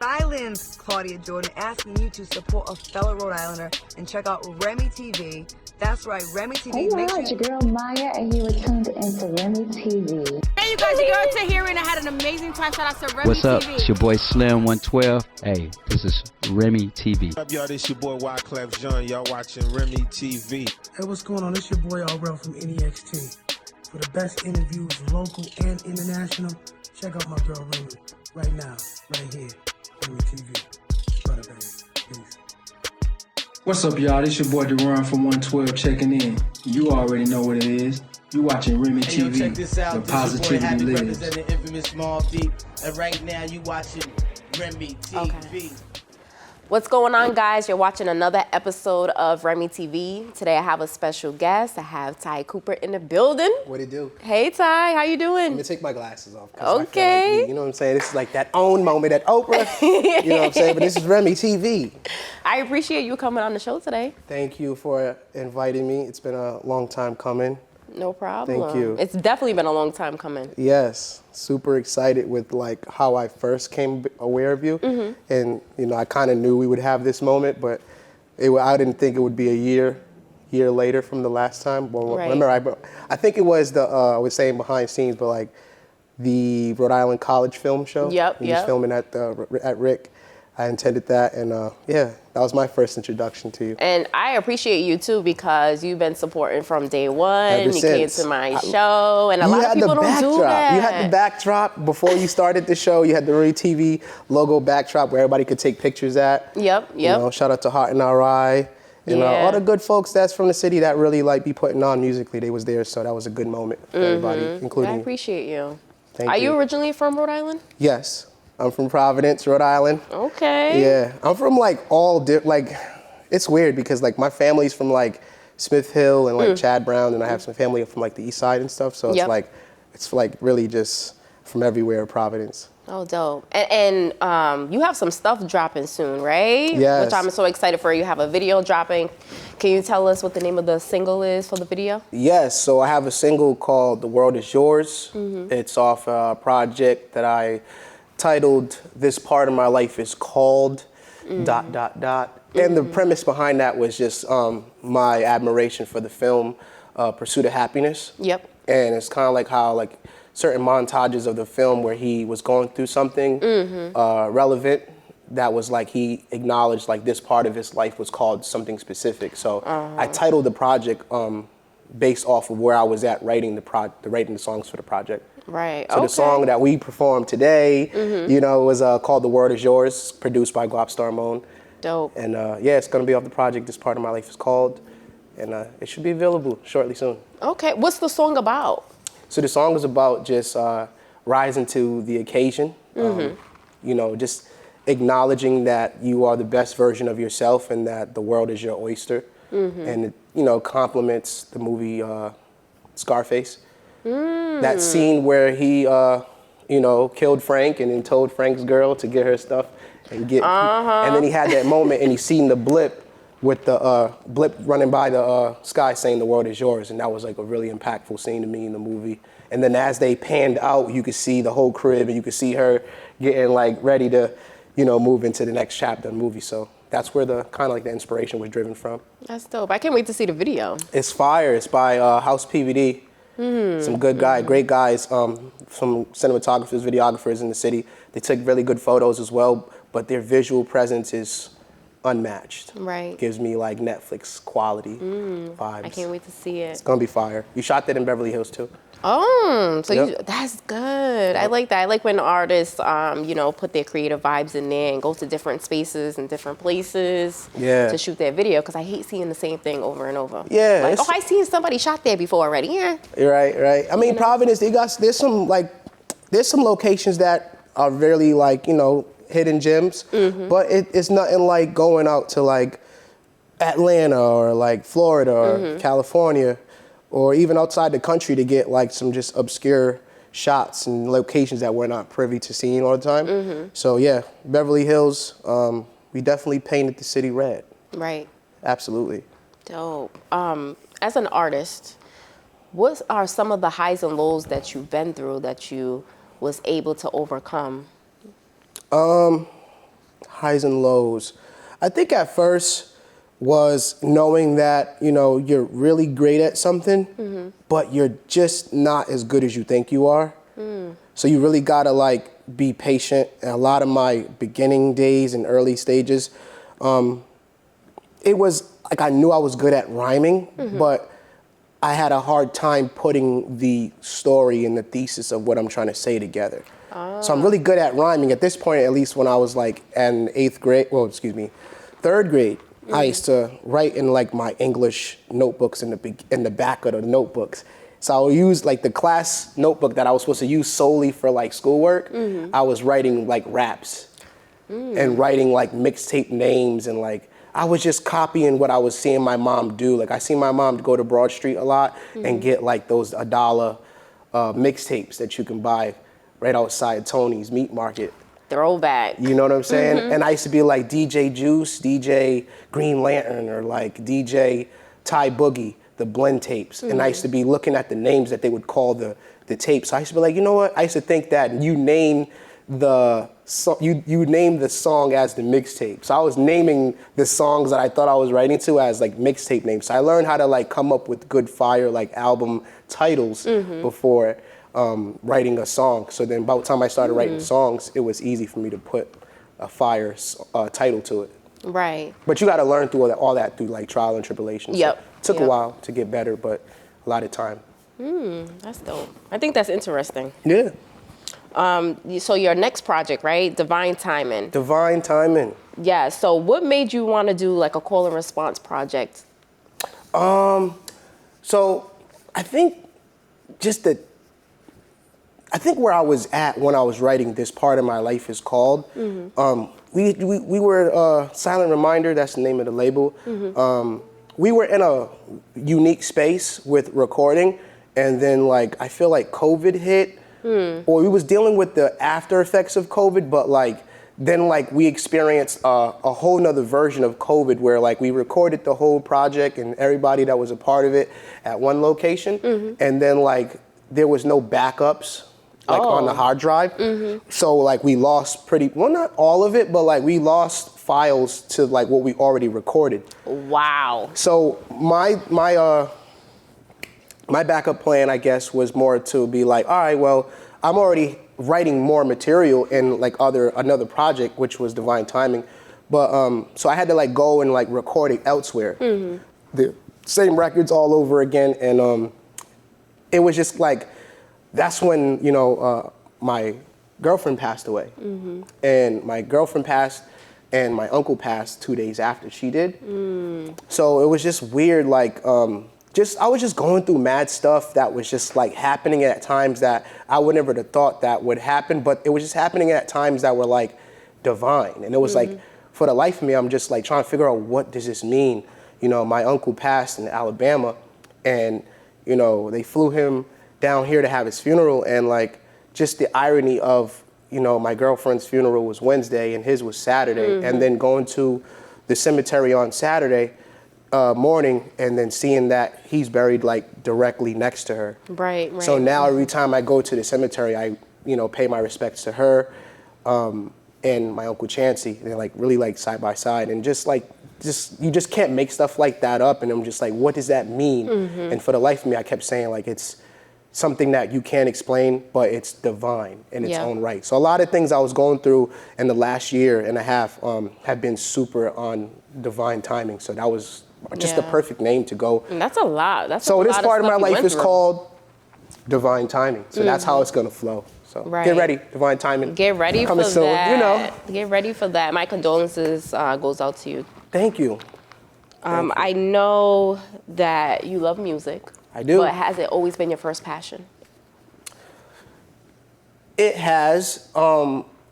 Island's Claudia Jordan asking you to support a fellow Rhode Islander and check out Remi TV. That's right, Remi TV. Hey y'all, it's your girl Maya, and you were tuned into Remi TV. Hey you guys, your girl Tahiri, and I had an amazing time. Shout out to Remi TV. What's up? It's your boy Slim 112. Hey, this is Remi TV. What's up, y'all? This your boy Wyclef Jean. Y'all watching Remi TV. Hey, what's going on? This your boy Rel from NEXT. For the best interviews, local and international, check out my girl Remi right now, right here, Remi TV. Brother, baby. Peace. What's up, y'all? This your boy Deron from 112 checking in. You already know what it is. You watching Remi TV. Yo, check this out. Where This your boy positivity Happy lives. representing Infamous Small Beat. And right now you watching Remi TV. Okay. What's going on, guys? You're watching another episode of Remi TV. Today I have a special guest. I have Tye Cooper in the building. What it do? Hey Tye, how you doing? Let me take my glasses off. 'Cause I feel Okay. like, you know what I'm saying? This is like that own moment at Oprah. You know what I'm saying? But this is Remi TV. I appreciate you coming on the show today. Thank you for inviting me. It's been a long time coming. No problem. Thank you. It's definitely been a long time coming. Yes, super excited with like how I first came aware of you. And you know, I kind of knew we would have this moment, but I didn't think it would be a year later from the last time. Well, Right. remember, I think it was I was saying behind scenes, but like the Rhode Island College film show. Yep, He was filming at Rick. I attended that, and yeah, that was my first introduction to you. And I appreciate you too because you've been supporting from day one. Ever You came since. to my show, and a lot of people don't do that. You had the backdrop before you started the show. You had the Remi TV logo backdrop where everybody could take pictures at. Yep. You know, shout out to Heart and RI. And Yeah. all the good folks that's from the city that really like be putting on musically, they was there, so that was a good moment for everybody, including I appreciate you. Thank Are you. you originally from Rhode Island? Yes, I'm from Providence, Rhode Island. Okay. Yeah, I'm from like it's weird because like my family's from like Smith Hill and like Chad Brown, and I have some family from like the east side and stuff, so it's like really just from everywhere, Providence. Oh, dope. And you have some stuff dropping soon, right? Yes. Which I'm so excited for. You have a video dropping. Can you tell us what the name of the single is for the video? Yes, so I have a single called The World Is Yours. It's off a project that I titled This Part of My Life Is Called ... And the premise behind that was just my admiration for the film Pursuit of Happiness. Yep. And it's kind of like how like certain montages of the film where he was going through something relevant that was like he acknowledged like this part of his life was called something specific. So I titled the project based off of where I was at writing the songs for the project. Right. So the song that we performed today, you know, was called The World Is Yours, produced by Guapstar Moan. Dope. And yeah, it's gonna be off the project This Part of My Life Is Called, and it should be available shortly soon. Okay. What's the song about? So the song is about just rising to the occasion, you know, just acknowledging that you are the best version of yourself and that the world is your oyster. And it, you know, complements the movie Scarface. That scene where he, you know, killed Frank and then told Frank's girl to get her stuff and get, and then he had that moment and he seen the blip with the blip running by the sky saying the world is yours, and that was like a really impactful scene to me in the movie. And then as they panned out, you could see the whole crib and you could see her getting like ready to, you know, move into the next chapter of the movie. So that's where the kind of like the inspiration was driven from. That's dope. I can't wait to see the video. It's fire. It's by House PVD. Some good great guys, some cinematographers, videographers in the city. They took really good photos as well, but their visual presence is unmatched. Right. Gives me like Netflix quality vibes. I can't wait to see it. It's gonna be fire. You shot that in Beverly Hills too. Oh, so Yep. that's good. I like that. I like when artists, you know, put their creative vibes in there and go to different spaces and different places to shoot their video, because I hate seeing the same thing over and over. Yeah. Like, I seen somebody shot there before already. Yeah. Right. I mean, Providence, there's some locations that are really like, you know, hidden gems, but it's nothing like going out to like Atlanta or like Florida or California, or even outside the country to get like some just obscure shots and locations that we're not privy to seeing all the time. So yeah, Beverly Hills, we definitely painted the city red. Right. Absolutely. Dope. As an artist, what are some of the highs and lows that you've been through that you was able to overcome? Highs and lows. I think at first was knowing that, you know, you're really great at something, but you're just not as good as you think you are. So you really gotta like be patient. And a lot of my beginning days and early stages, it was like I knew I was good at rhyming, but I had a hard time putting the story and the thesis of what I'm trying to say together. So I'm really good at rhyming at this point, at least when I was like in 8th grade, well, excuse me, 3rd grade. I used to write in like my English notebooks in the back of the notebooks. So I would use like the class notebook that I was supposed to use solely for like schoolwork. I was writing like raps and writing like mixtape names, and like I was just copying what I was seeing my mom do. Like I seen my mom go to Broad Street a lot and get like those $1 mixtapes that you can buy right outside Tony's Meat Market. Throwback. You know what I'm saying? And I used to be like DJ Juice, DJ Green Lantern, or like DJ Ty Boogie, the blend tapes. And I used to be looking at the names that they would call the tapes. So I used to be like, you know what? I used to think that you name the song as the mixtape. So I was naming the songs that I thought I was writing to as like mixtape names. So I learned how to like come up with good fire like album titles before writing a song. So then by the time I started writing songs, it was easy for me to put a fire title to it. Right. But you got to learn through all that through like trial and tribulation. Yep. So it took a while to get better, but a lot of time. That's dope. I think that's interesting. Yeah. So your next project, right? Divine Timing. Divine Timing. Yeah. So what made you want to do like a call and response project? So I think where I was at when I was writing This Part of My Life Is Called. We were Silent Reminder, that's the name of the label. We were in a unique space with recording, and then like I feel like COVID hit, or we was dealing with the after effects of COVID, but like then like we experienced a whole nother version of COVID where like we recorded the whole project and everybody that was a part of it at one location, and then like there was no backups like on the hard drive. So like we lost not all of it, but like we lost files to like what we already recorded. Wow. So my backup plan, I guess, was more to be like, all right, well, I'm already writing more material in like another project, which was Divine Timing. But so I had to like go and like record it elsewhere. The same records all over again. And it was just like, that's when, you know, my girlfriend passed away. And my girlfriend passed and my uncle passed 2 days after she did. So it was just weird, like, I was just going through mad stuff that was just like happening at times that I would never have thought that would happen, but it was just happening at times that were like divine. And it was like, for the life of me, I'm just like trying to figure out, what does this mean? You know, my uncle passed in Alabama, and, you know, they flew him down here to have his funeral, and like just the irony of, you know, my girlfriend's funeral was Wednesday and his was Saturday, and then going to the cemetery on Saturday morning and then seeing that he's buried like directly next to her. Right. So now every time I go to the cemetery, I, you know, pay my respects to her and my Uncle Chancey. They're like really like side by side, and you just can't make stuff like that up. And I'm just like, what does that mean? And for the life of me, I kept saying like, it's something that you can't explain, but it's divine in its own right. So a lot of things I was going through in the last year and a half have been super on divine timing. So that was just the perfect name to go. And that's a lot. So this part of my life is called Divine Timing. So that's how it's gonna flow. So get ready, Divine Timing. Get ready coming for soon, that. You know. Get ready for that. My condolences goes out to you. Thank you. I know that you love music. I do. But has it always been your first passion? It has.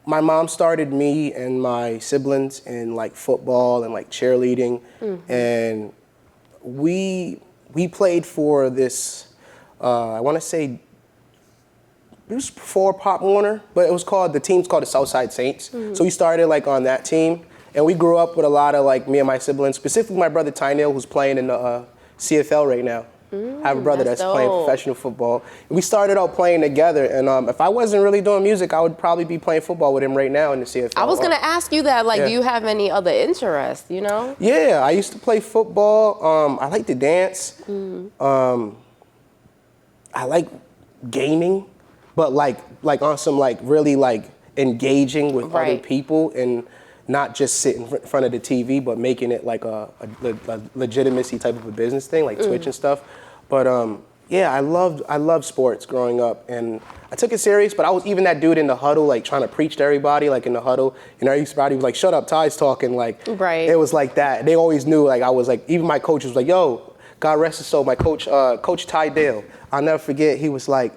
My mom started me and my siblings in like football and like cheerleading, and we played for this. I want to say it was before Pop Warner, but the team's called the Southside Saints. So we started like on that team, and we grew up with a lot of like me and my siblings, specifically my brother Tynell, who's playing in the CFL right now. I have a brother that's playing professional football. We started out playing together, and if I wasn't really doing music, I would probably be playing football with him right now in the CFL. I was gonna ask you that, like, do you have any other interests, you know? Yeah, I used to play football. I like to dance. I like gaming, but like on some like really like engaging with other people and not just sitting in front of the TV, but making it like a legitimacy type of a business thing, like Twitch and stuff. But yeah, I loved sports growing up, and I took it serious. But I was even that dude in the huddle, like trying to preach to everybody, like in the huddle. You know, everybody was like, "Shut up, Ty's talking." Like, it was like that. They always knew, like I was like, even my coach was like, "Yo, God rest his soul." My coach, Coach Ty Dale, I'll never forget. He's like,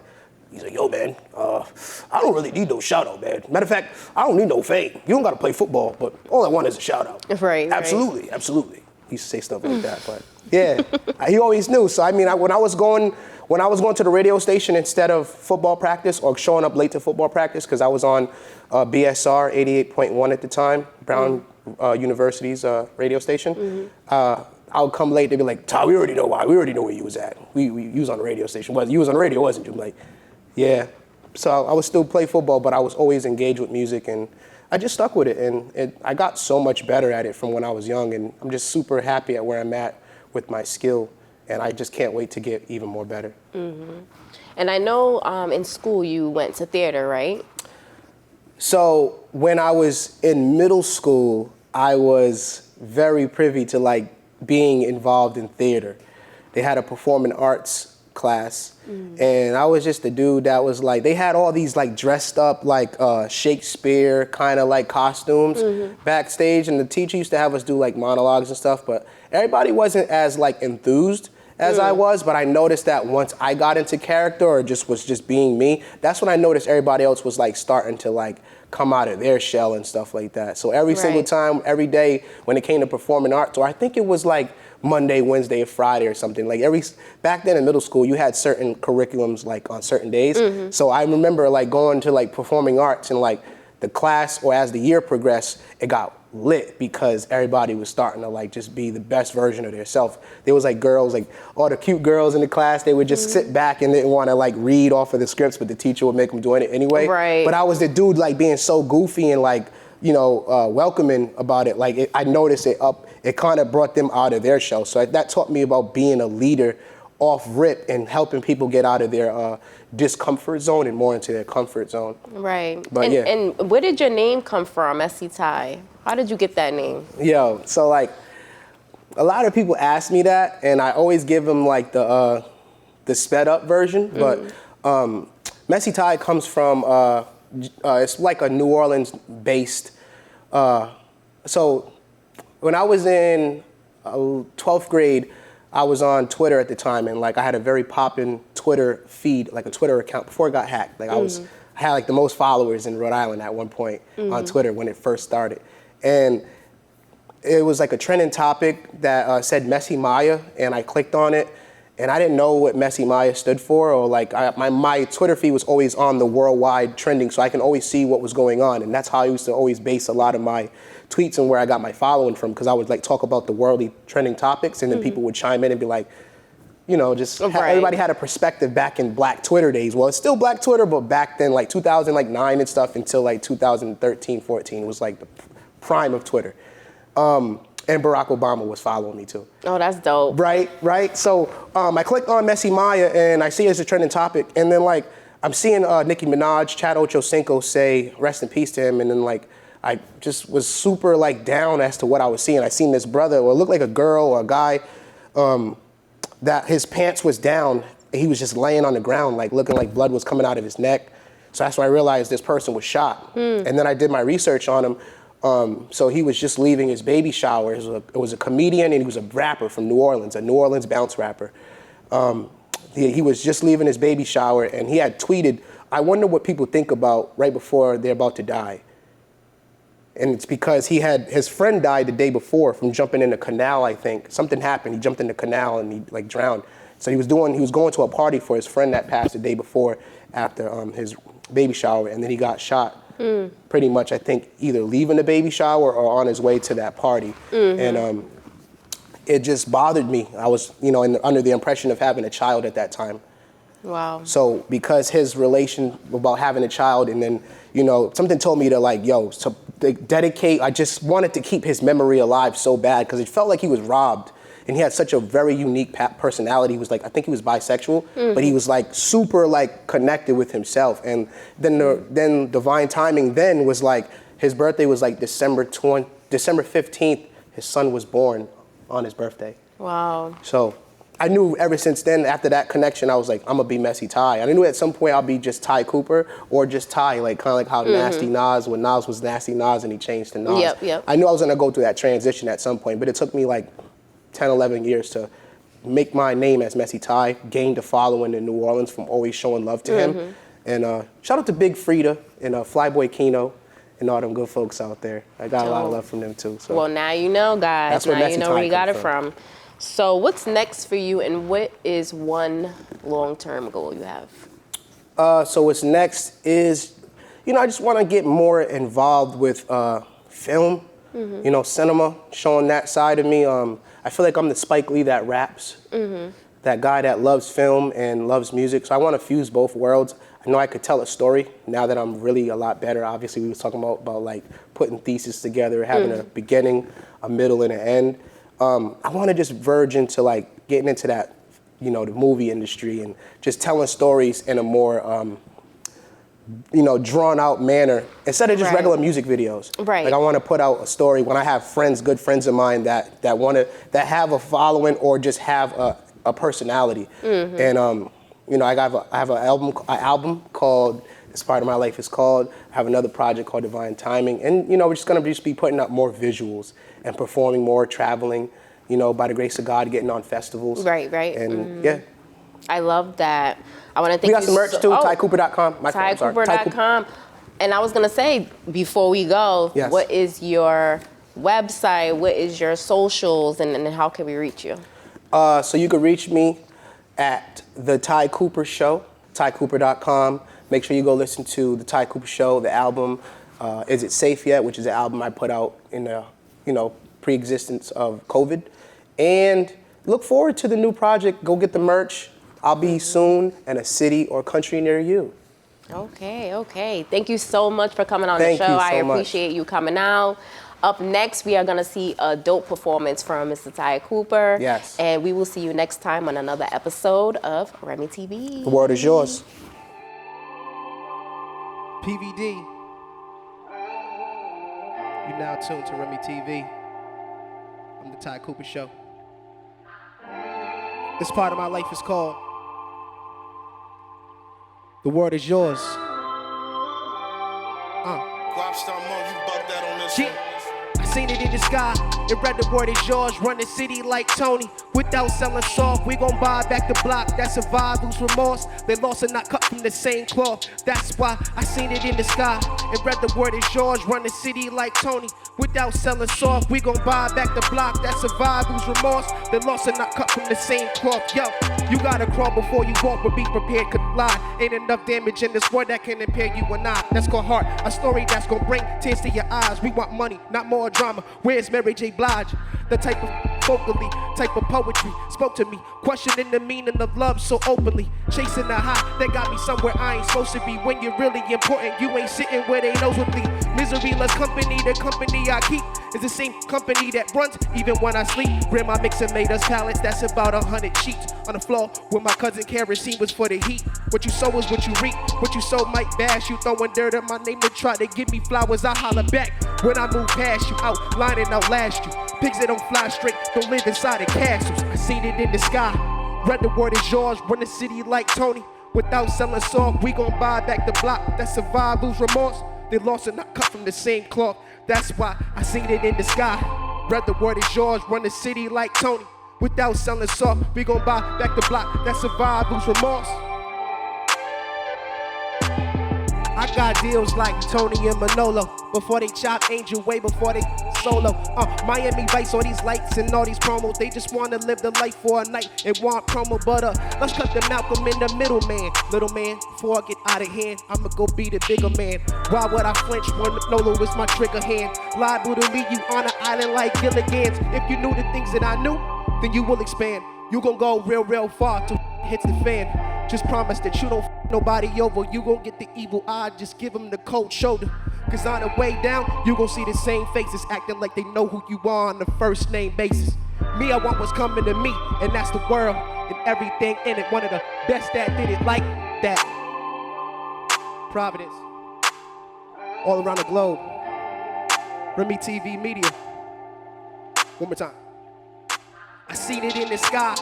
"Yo, man, I don't really need no shout out, man. Matter of fact, I don't need no fame. You don't got to play football, but all I want is a shout out." Right. Absolutely, absolutely. He used to say stuff like that, but yeah, he always knew. So I mean, when I was going to the radio station instead of football practice or showing up late to football practice, because I was on BSR 88.1 at the time, Brown University's radio station. I would come late. They'd be like, "Ty, we already know why. We already know where you was at. You was on the radio station. You was on the radio, wasn't you?" I'm like, yeah. So I would still play football, but I was always engaged with music, and I just stuck with it, and I got so much better at it from when I was young, and I'm just super happy at where I'm at with my skill, and I just can't wait to get even more better. And I know in school you went to theater, right? So when I was in middle school, I was very privy to like being involved in theater. They had a performing arts class, and I was just the dude that was like, they had all these like dressed up like Shakespeare kind of like costumes backstage, and the teacher used to have us do like monologues and stuff, but everybody wasn't as like enthused as I was. But I noticed that once I got into character or was just being me, that's when I noticed everybody else was like starting to like come out of their shell and stuff like that. So every single time, every day when it came to performing arts, or I think it was like Monday, Wednesday, or Friday or something. Like back then in middle school, you had certain curriculums like on certain days. So I remember like going to like performing arts, and like the class, or as the year progressed, it got lit because everybody was starting to like just be the best version of themselves. There was like girls, like all the cute girls in the class, they would just sit back and didn't want to like read off of the scripts, but the teacher would make them doing it anyway. But I was the dude like being so goofy and like, you know, welcoming about it. Like I noticed it kind of brought them out of their shell. So that taught me about being a leader off rip and helping people get out of their discomfort zone and more into their comfort zone. Right. But and where did your name come from, Messy Ty? How did you get that name? Yo, so like a lot of people ask me that, and I always give them like the sped up version. But Messy Ty comes from it's like a New Orleans based. So when I was in 12th grade, I was on Twitter at the time, and like I had a very poppin' Twitter feed, like a Twitter account before it got hacked. Like I had like the most followers in Rhode Island at one point on Twitter when it first started. And it was like a trending topic that said Messy Maya, and I clicked on it, and I didn't know what Messy Maya stood for, or like my Twitter feed was always on the worldwide trending, so I can always see what was going on, and that's how I used to always base a lot of my tweets and where I got my following from, because I would like talk about the worldly trending topics, and then people would chime in and be like, you know, just everybody had a perspective back in Black Twitter days. Well, it's still Black Twitter, but back then, like 2009 and stuff until like 2013, 14 was like the prime of Twitter. And Barack Obama was following me too. Oh, that's dope. Right. So I clicked on Messy Maya, and I see it as a trending topic, and then like I'm seeing Nicki Minaj, Chad Ochocinco say rest in peace to him, and then like I just was super like down as to what I was seeing. I seen this brother, or it looked like a girl or a guy, that his pants was down, and he was just laying on the ground, like looking like blood was coming out of his neck. So that's when I realized this person was shot. And then I did my research on him. So he was just leaving his baby shower. It was a comedian, and he was a rapper from New Orleans, a New Orleans bounce rapper. He was just leaving his baby shower, and he had tweeted, "I wonder what people think about right before they're about to die." And it's because his friend died the day before from jumping in the canal, I think. Something happened, he jumped in the canal and he like drowned. So he was going to a party for his friend that passed the day before after his baby shower, and then he got shot. Pretty much, I think, either leaving the baby shower or on his way to that party. And it just bothered me. I was, under the impression of having a child at that time. Wow. So because his relation about having a child, and then, something told me to dedicate, I just wanted to keep his memory alive so bad because it felt like he was robbed. And he had such a very unique personality. He was I think he was bisexual, but he was super connected with himself. And then Divine Timing then was his birthday was December 15th, his son was born on his birthday. Wow. So I knew ever since then, after that connection, I was I'm gonna be Messy Tye. I knew at some point I'll be just Tye Cooper or just Tye, kind of like how Nasty Nas, when Nas was Nasty Nas and he changed to Nas. Yep. I knew I was gonna go through that transition at some point, but it took me 10, 11 years to make my name as Messy Tye, gained a following in New Orleans from always showing love to him. And shout out to Big Frida and Flyboy Kino and all them good folks out there. I got a lot of love from them too. So. Well, now you know, guys. That's where now Messy you know Tye where you got it come from. So what's next for you, and what is one long-term goal you have? So what's next is, I just want to get more involved with film, cinema, showing that side of me. I feel like I'm the Spike Lee that raps, that guy that loves film and loves music. So I want to fuse both worlds. I know I could tell a story now that I'm really a lot better. Obviously, we was talking about putting theses together, having a beginning, a middle, and an end. I want to just verge into getting into that, the movie industry and just telling stories in a more, drawn out manner instead of just regular music videos. Right. I want to put out a story when I have good friends of mine that have a following or just have a personality. And I have an album called This Part of My Life is called. I have another project called Divine Timing, and we're just gonna be putting up more visuals and performing more, traveling. By the grace of God, getting on festivals. Right. And yeah. I love that. I want to thank you. We got some merch too. TyeCooper.com. TyeCooper.com. And I was gonna say before we go, what is your website? What is your socials, and how can we reach you? So you can reach me at the Tye Cooper Show, TyeCooper.com. Make sure you go listen to the Tye Cooper Show, the album. Is It Safe Yet? Which is an album I put out in the pre-existence of COVID. And look forward to the new project. Go get the merch. I'll be soon in a city or country near you. Okay. Thank you so much for coming on the show. I appreciate you coming out. Up next, we are going to see a dope performance from Mr. Tye Cooper. Yes. And we will see you next time on another episode of Remi TV. The word is yours. PVD. You're now tuned to Remi TV. I'm the Tye Cooper Show. This part of my life is called The Word Is Yours. I seen it in the sky, it read the word is yours. Run the city like Tony, without selling soft. We gon' buy back the block, that survive, lose remorse. They lost and not cut from the same cloth. That's why I seen it in the sky, it read the word is yours. Run the city like Tony, without selling soft. We gon' buy back the block, that survive, lose remorse. They lost and not cut from the same cloth. Yo, you gotta crawl before you walk, but be prepared, could lie. Ain't enough damage in this world that can impair you or not. That's called heart, a story that's gonna bring tears to your eyes. We want money, not more drama. Where's Mary J. Blige? The type of vocally, type of poetry spoke to me, questioning the meaning of love so openly. Chasing the high, they got me somewhere I ain't supposed to be. When you're really important, you ain't sitting where they nose would be. Misery less company, the company I keep is the same company that runs even when I sleep. Grandma mixer made us pallets, that's about 100 sheets on the floor where my cousin kerosene was for the heat. What you sow is what you reap, what you sow might bash you. Throwing dirt at my name to try to give me flowers, I holler back when I move past you, outline and outlast you. Pigs that don't fly straight, don't live inside of castles. I seen it in the sky, read the word is yours. Run the city like Tony, without selling soft. We gon' buy back the block, that survive, lose remorse. They lost and not cut from the same cloth. That's why I seen it in the sky, read the word is yours. Run the city like Tony, without selling soft. We gon' buy back the block, that survive, lose remorse. I got deals like Tony and Manolo, before they chop Angel way before they solo. Miami Vice, all these lights and all these promos. They just wanna live the life for a night and want promo, but let's cut the Malcolm in the middle, man. Little man, before I get out of hand, I'ma go be the bigger man. Why would I flinch when Nolo is my trigger hand? Liable to leave you on an island like Gilligan's. If you knew the things that I knew, then you will expand. You gon' go real far till hits the fan. Just promise that you don't nobody over. You gon' get the evil eye, just give them the cold shoulder. Cause on the way down, you gon' see the same faces acting like they know who you are on the first name basis. Me, I want what's coming to me, and that's the world and everything in it. One of the best that did it like that. Providence. All around the globe. Remi TV Media. One more time. I seen it in the sky.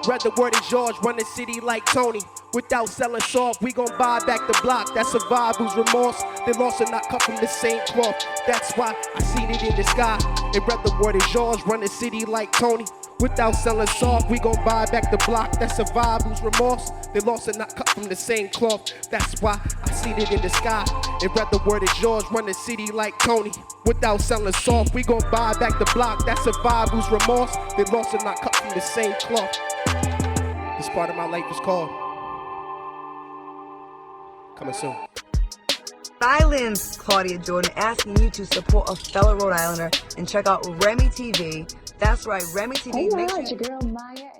Read the word is yours. Run the city like Tony. Without selling soft, we gon' buy back the block. That survival's remorse. They lost and not cut from the same cloth. That's why I seen it in the sky. And read the word is yours. Run the city like Tony. Without selling soft, we gon' buy back the block. That survival's remorse. They lost and not cut from the same cloth. That's why I seen it in the sky. And read the word is yours. Run the city like Tony. Without selling soft, we gon' buy back the block. That survival's remorse. They lost and not cut from the same cloth. This part of my life is called Coming Soon. Island's Claudia Jordan asking you to support a fellow Rhode Islander and check out Remi TV. That's right, Remi TV. Hey, Make y'all, sure it's your girl Maya.